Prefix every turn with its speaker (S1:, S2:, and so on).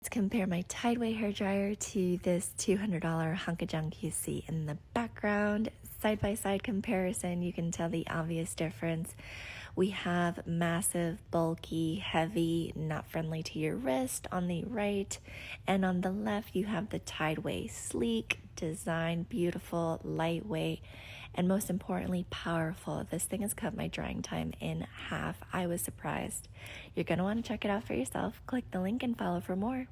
S1: Compare my Tideway hairdryer to this $200 hunk of junk you see in the background. Side by side comparison, you can tell the obvious difference. We have massive, bulky, heavy, not friendly to your wrist on the right, and on the left you have the Tideway, sleek, design, beautiful, lightweight, and most importantly, powerful. This thing has cut my drying time in half. I was surprised. You're going to want to check it out for yourself. Click the link and follow for more.